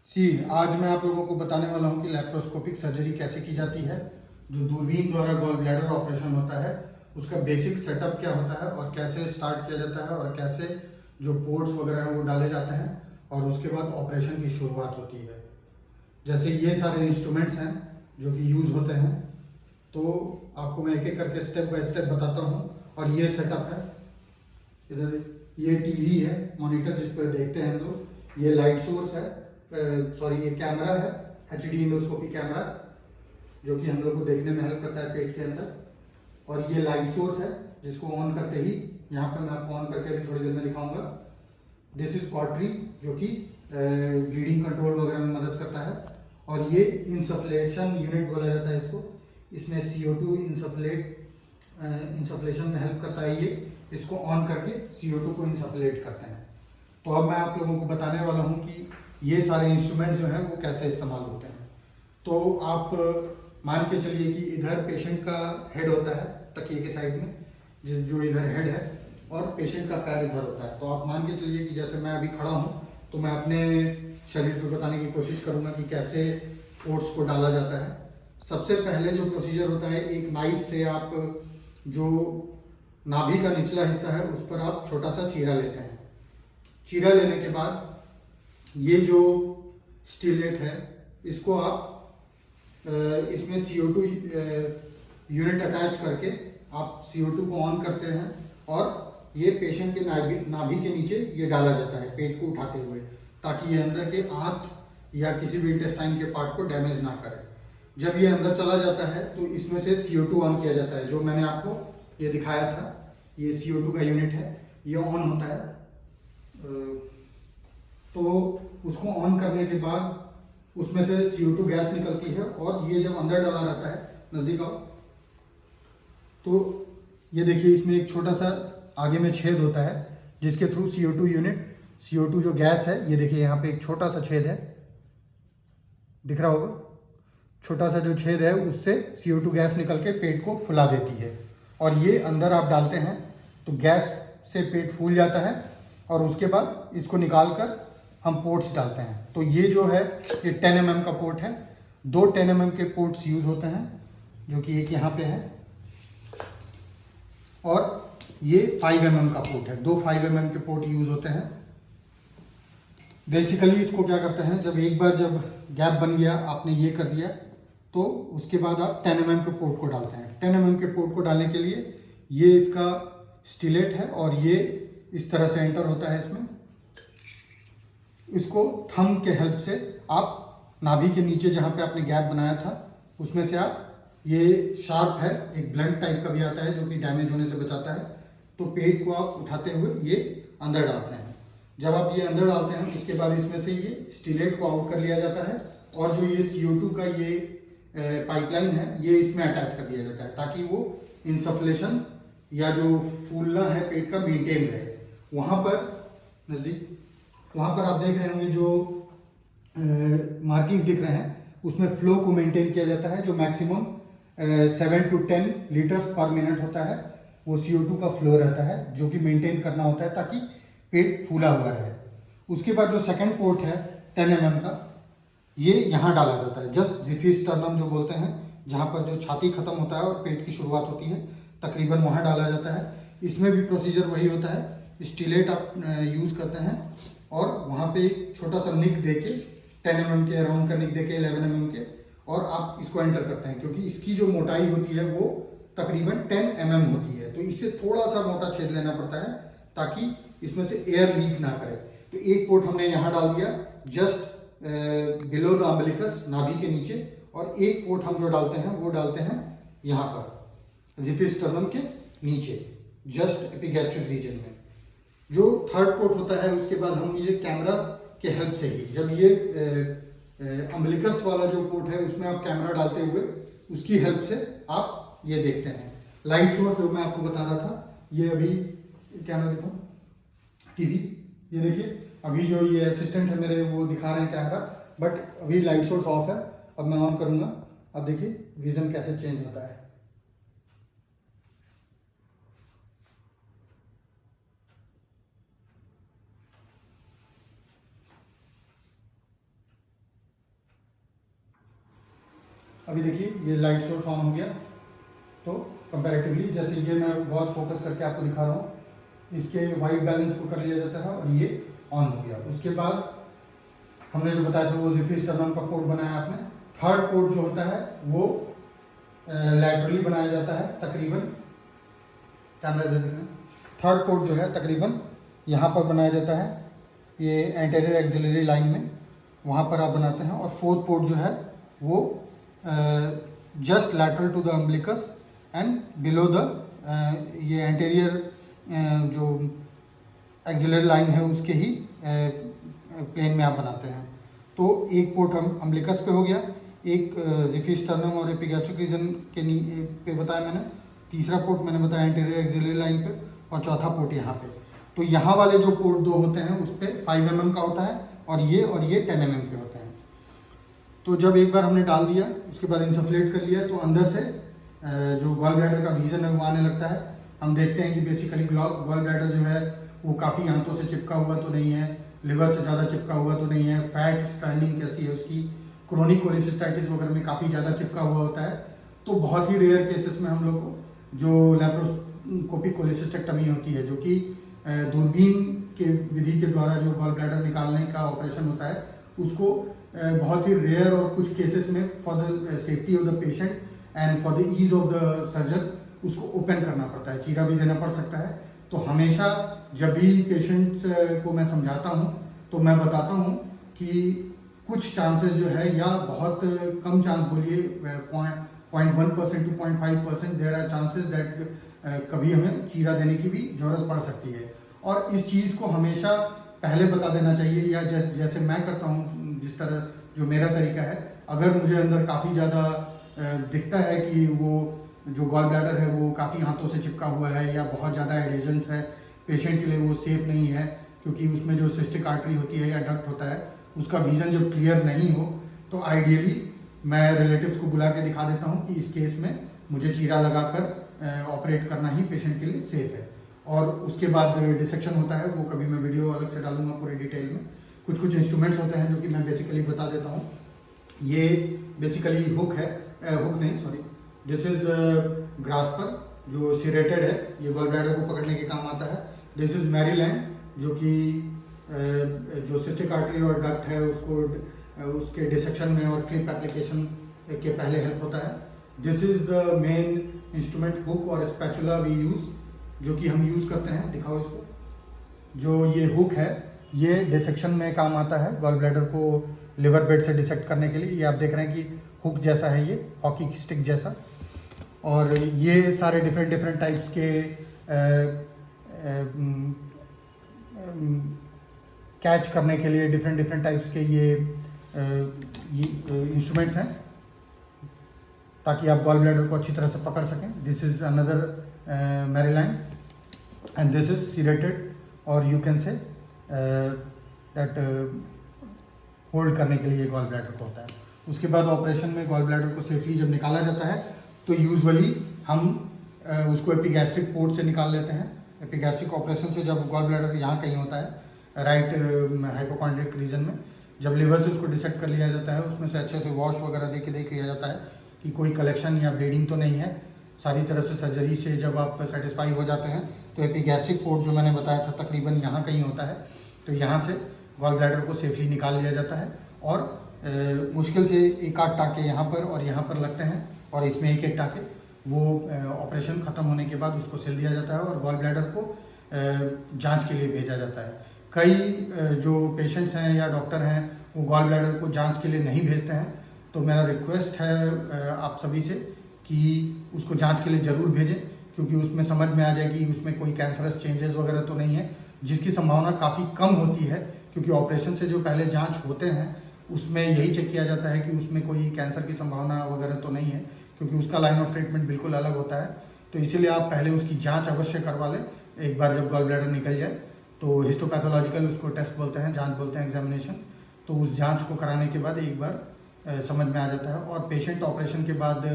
आज मैं आप लोगों को बताने वाला हूँ कि लैप्रोस्कोपिक सर्जरी कैसे की जाती है। जो दूरबीन द्वारा गॉल ब्लैडर ऑपरेशन होता है उसका बेसिक सेटअप क्या होता है और कैसे स्टार्ट किया जाता है और कैसे जो पोर्ट्स वगैरह हैं वो डाले जाते हैं और उसके बाद ऑपरेशन की शुरुआत होती है। जैसे ये सारे इंस्ट्रूमेंट्स हैं जो कि यूज़ होते हैं, तो आपको मैं एक एक करके स्टेप बाय स्टेप बताता हूँ। और ये सेटअप है, इधर ये टीवी है, मॉनिटर जिस पर देखते हैं हम लोग। ये लाइट सोर्स है, सॉरी ये कैमरा है, एचडी इंडोस्कोपी कैमरा, जो कि हम लोग को देखने में हेल्प करता है पेट के अंदर। और ये लाइट सोर्स है जिसको ऑन करते ही, यहाँ पर मैं आपको ऑन करके अभी थोड़ी देर में दिखाऊंगा। दिस इज कॉटरी, जो कि ब्लीडिंग कंट्रोल वगैरह में मदद करता है। और ये इंसफलेशन यूनिट बोला जाता है इसको। इसमें CO2 इंसफलेशन में हेल्प करता है। ये इसको ऑन करके CO2 को इंसफलेट करते हैं। तो अब मैं आप लोगों को बताने वाला हूँ कि ये सारे इंस्ट्रूमेंट जो हैं वो कैसे इस्तेमाल होते हैं। तो आप मान के चलिए कि इधर पेशेंट का हेड होता है तकिए के साइड में, जो इधर हेड है, और पेशेंट का पैर इधर होता है। तो आप मान के चलिए कि जैसे मैं अभी खड़ा हूँ तो मैं अपने शरीर को बताने की कोशिश करूँगा कि कैसे पोर्ट्स को डाला जाता है। सबसे पहले जो प्रोसीजर होता है, एक नाइफ से आप जो नाभि का निचला हिस्सा है उस पर आप छोटा सा चीरा लेते हैं। चीरा लेने के बाद ये जो स्टिलेट है इसको आप इसमें CO2 यूनिट अटैच करके आप CO2 को ऑन करते हैं और ये पेशेंट के नाभि के नीचे ये डाला जाता है पेट को उठाते हुए, ताकि ये अंदर के आंत या किसी भी इंटेस्टाइन के पार्ट को डैमेज ना करे। जब ये अंदर चला जाता है तो इसमें से CO2 ऑन किया जाता है, जो मैंने आपको ये दिखाया था। ये CO2 का यूनिट है, ये ऑन होता है। तो उसको ऑन करने के बाद उसमें से CO2 गैस निकलती है और ये जब अंदर डाला रहता है, नजदीक आओ, तो ये देखिए इसमें एक छोटा सा आगे में छेद होता है जिसके थ्रू CO2 यूनिट, CO2 जो गैस है, ये देखिए यहाँ पे एक छोटा सा छेद है, दिख रहा होगा। छोटा सा जो छेद है उससे CO2 गैस निकल के पेट को फुला देती है और ये अंदर आप डालते हैं तो गैस से पेट फूल जाता है और उसके बाद इसको निकाल कर हम पोर्ट्स डालते हैं। तो ये जो है ये 10 mm का पोर्ट है। 2 10 mm के पोर्ट्स यूज होते हैं, जो कि एक यहाँ पे है और ये 5 mm का पोर्ट है। 2 5 mm के पोर्ट यूज होते हैं। बेसिकली इसको क्या करते हैं, जब एक बार जब गैप बन गया, आपने ये कर दिया, तो उसके बाद आप 10 mm के पोर्ट को डालते हैं। 10 mm के पोर्ट को डालने के लिए ये इसका स्टिलेट है और ये इस तरह से एंटर होता है इसमें। इसको थंब के हेल्प से आप नाभि के नीचे जहां पे आपने गैप बनाया था उसमें से आप, ये शार्प है, एक ब्लंट टाइप का भी आता है जो कि डैमेज होने से बचाता है, तो पेट को आप उठाते हुए ये अंदर डालते हैं। जब आप ये अंदर डालते हैं उसके बाद इसमें से ये स्टिलेट को आउट कर लिया जाता है और जो ये CO2 का ये पाइपलाइन है ये इसमें अटैच कर दिया जाता है, ताकि वो इंसफलेशन या जो फूलना है पेट का मेंटेन रहे। वहां पर नजदीक, वहां पर आप देख रहे होंगे जो मार्किंग्स दिख रहे हैं, उसमें फ्लो को मेंटेन किया जाता है। जो मैक्सिमम 7 to 10 लीटर्स पर मिनट होता है वो CO2 का फ्लो रहता है, जो कि मेंटेन करना होता है ताकि पेट फूला हुआ रहे। उसके बाद जो सेकंड पोर्ट है 10 mm का, ये यहाँ डाला जाता है, जस्ट जिफिस्टर्नम जो बोलते हैं, जहाँ पर जो छाती खत्म होता है और पेट की शुरुआत होती है, तकरीबन वहाँ डाला जाता है। इसमें भी प्रोसीजर वही होता है, स्टिलेट आप यूज करते हैं और वहाँ पे एक छोटा सा निक देके 10 mm के अराउंड का निक देके 11 mm के, और आप इसको एंटर करते हैं, क्योंकि इसकी जो मोटाई होती है वो तकरीबन 10 mm होती है। तो इससे थोड़ा सा मोटा छेद लेना पड़ता है ताकि इसमें से एयर लीक ना करे। तो एक पोर्ट हमने यहाँ डाल दिया जस्ट बिलो द अम्बिलिकस, नाभि के नीचे, और एक पोर्ट हम जो डालते हैं वो डालते हैं यहाँ पर जिफिस्टर्नम के नीचे, जस्ट एपिगैस्ट्रिक रीजन में। जो थर्ड पोर्ट होता है उसके बाद हम ये कैमरा के हेल्प से ही, जब ये अम्बिलिकस वाला जो पोर्ट है उसमें आप कैमरा डालते हुए उसकी हेल्प से आप ये देखते हैं। लाइट सोर्स जो मैं आपको बता रहा था, ये अभी कैमरा देखो, टीवी, ये देखिए अभी जो ये असिस्टेंट है मेरे वो दिखा रहे हैं कैमरा, बट अभी लाइट सोर्स ऑफ है। अब मैं ऑन करूंगा, अब देखिए विजन कैसे चेंज होता है। अभी देखिए ये लाइट सोर्स ऑन हो गया, तो कंपैरेटिवली जैसे ये मैं गॉस फोकस करके आपको दिखा रहा हूँ, इसके वाइट बैलेंस को कर लिया जाता है और ये ऑन हो गया। उसके बाद हमने जो बताया था वो जिफी स्टर्नम का पोर्ट बनाया आपने। थर्ड पोर्ट जो होता है वो लैटरली बनाया जाता है, तकरीबन कैमरा दे देना। थर्ड पोर्ट जो है तकरीबन यहाँ पर बनाया जाता है, ये एंटीरियर एक्सिलरी लाइन में, वहाँ पर आप बनाते हैं। और फोर्थ पोर्ट जो है वो just lateral to the umbilicus and below the ये एंटीरियर जो एक्सिलरी लाइन है उसके ही प्लेन में आप बनाते हैं। तो एक पोर्ट हम अम्बिलिकस पे हो गया, एक जिफी स्टर्नम और एपिगैस्ट्रिक रीजन के पे बताया मैंने, तीसरा पोर्ट मैंने बताया एंटीरियर एक्सिलरी लाइन पे, और चौथा पोर्ट यहाँ पे। तो यहाँ वाले जो पोर्ट दो होते हैं उस पर 5 mm का होता है और ये 10 mm के होते हैं। तो जब एक बार हमने डाल दिया उसके बाद इंसफलेट कर लिया, तो अंदर से जो गॉल ब्लैडर का विजन है वो आने लगता है। हम देखते हैं कि बेसिकली गॉल ब्लैडर जो है वो काफ़ी आंतों से चिपका हुआ तो नहीं है, लिवर से ज़्यादा चिपका हुआ तो नहीं है, फैट स्टैंडिंग कैसी है उसकी, क्रोनिक कोलिसिस्टाइटिस वगैरह में काफ़ी ज़्यादा चिपका हुआ होता है। तो बहुत ही रेयर केसेस में हम लोग को जो लैप्रोस्कोपिक कोलिसिस्टेक्टमी होती है, जो कि दूरबीन के विधि के द्वारा जो गॉल ब्लैडर निकालने का ऑपरेशन होता है, उसको बहुत ही रेयर और कुछ केसेस में for the safety of the patient and for the ease of the surgeon उसको ओपन करना पड़ता है, चीरा भी देना पड़ सकता है। तो हमेशा जब भी पेशेंट्स को मैं समझाता हूँ तो मैं बताता हूँ कि कुछ चांसेस जो है, या बहुत कम चांस बोलिए 0.1% to 0.5% there are chances that कभी हमें चीरा देने की भी ज़रूरत पड़ सकती है। और इस चीज़ को हमेशा पहले बता देना चाहिए, या जैसे मैं करता हूँ, जिस तरह जो मेरा तरीका है, अगर मुझे अंदर काफ़ी ज़्यादा दिखता है कि वो जो गॉल ब्लैडर है वो काफ़ी हाथों से चिपका हुआ है या बहुत ज़्यादा एडेजन्स है, पेशेंट के लिए वो सेफ नहीं है, क्योंकि उसमें जो सिस्टिक आर्टरी होती है या डक्ट होता है उसका विजन जब क्लियर नहीं हो, तो आइडियली मैं रिलेटिव्स को बुला के दिखा देता हूँ कि इस केस में मुझे चीरा लगाकर ऑपरेट करना ही पेशेंट के लिए सेफ है। और उसके बाद डिसेक्शन होता है, वो कभी मैं वीडियो अलग से डालूंगा पूरे डिटेल में। कुछ कुछ इंस्ट्रूमेंट्स होते हैं जो कि मैं बेसिकली बता देता हूँ। ये बेसिकली हुक है, हुक नहीं सॉरी, दिस इज ग्रास्पर जो सिरेटेड है, ये गॉल ब्लैडर को पकड़ने के काम आता है। दिस इज मैरीलैंड जो कि जो सिस्टिक आर्टरी और डक्ट है उसको उसके डिसेक्शन में और क्लिप एप्लीकेशन के पहले हेल्प होता है। This is the main instrument, hook और स्पैचुला वी यूज, जो कि हम यूज करते हैं। दिखाओ इसको। जो ये हुक है ये डिसेक्शन में काम आता है, गॉल ब्लैडर को लिवर बेड से डिसेक्ट करने के लिए। ये आप देख रहे हैं कि हुक जैसा है, ये हॉकी स्टिक जैसा। और ये सारे डिफरेंट टाइप्स के कैच करने के लिए डिफरेंट टाइप्स के ये इंस्ट्रूमेंट्स हैं, ताकि आप गॉल ब्लैडर को अच्छी तरह से पकड़ सकें। This is another Maryland and this is serrated, और you can say that hold करने के लिए गॉल ब्लैडर को होता है। उसके बाद ऑपरेशन में गॉल ब्लैडर को सेफली जब निकाला जाता है तो यूजुअली हम उसको एपिगैस्ट्रिक पोर्ट से निकाल लेते हैं। एपिगैस्ट्रिक ऑपरेशन से जब गॉल ब्लैडर यहाँ कहीं होता है, राइट हाइपोकॉन्ड्रिक रीजन में, जब लिवर से उसको डिसेक्ट कर लिया जाता है, उसमें से अच्छे से वॉश वगैरह देख लिया जाता है कि कोई कलेक्शन या ब्लीडिंग तो नहीं है। सारी तरह से सर्जरी से जब आप सेटिस्फाई हो जाते हैं तो एपिगैस्ट्रिक पोर्ट जो मैंने बताया था तकरीबन यहाँ कहीं होता है, तो यहाँ से गॉल ब्लैडर को सेफली निकाल लिया जाता है। और मुश्किल से एक आध टाँके यहाँ पर और यहाँ पर लगते हैं, और इसमें एक टाँके, वो ऑपरेशन ख़त्म होने के बाद उसको सिल दिया जाता है और गॉल ब्लैडर को जांच के लिए भेजा जाता है। कई जो पेशेंट्स हैं या डॉक्टर हैं वो गॉल ब्लैडर को जांच के लिए नहीं भेजते हैं, तो मेरा रिक्वेस्ट है आप सभी से कि उसको जांच के लिए ज़रूर भेजें, क्योंकि उसमें समझ में आ जाएगी उसमें कोई कैंसरस चेंजेस वगैरह तो नहीं है, जिसकी संभावना काफ़ी कम होती है, क्योंकि ऑपरेशन से जो पहले जांच होते हैं उसमें यही चेक किया जाता है कि उसमें कोई कैंसर की संभावना वगैरह तो नहीं है, क्योंकि उसका लाइन ऑफ ट्रीटमेंट बिल्कुल अलग होता है। तो इसीलिए आप पहले उसकी जांच अवश्य करवा लें एक बार जब गॉल ब्लैडर निकल जाए। तो हिस्टोपैथोलॉजिकल उसको टेस्ट बोलते हैं, जांच बोलते हैं, एग्जामिनेशन। तो उस जांच को कराने के बाद एक बार समझ में आ जाता है, और पेशेंट ऑपरेशन के बाद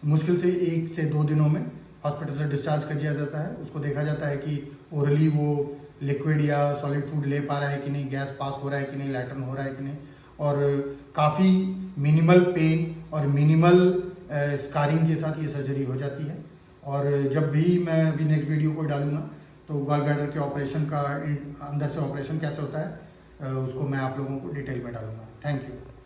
मुश्किल से 1 से 2 दिनों में हॉस्पिटल से डिस्चार्ज कर दिया जाता है। उसको देखा जाता है कि ओरली वो लिक्विड या सॉलिड फूड ले पा रहा है कि नहीं, गैस पास हो रहा है कि नहीं, लैट्रिन हो रहा है कि नहीं, और काफ़ी मिनिमल पेन और मिनिमल स्कारिंग के साथ ये सर्जरी हो जाती है। और जब भी मैं अभी नेक्स्ट वीडियो को डालूंगा तो गॉल ब्लैडर के ऑपरेशन का अंदर से ऑपरेशन कैसे होता है उसको मैं आप लोगों को डिटेल में डालूंगा। Thank you.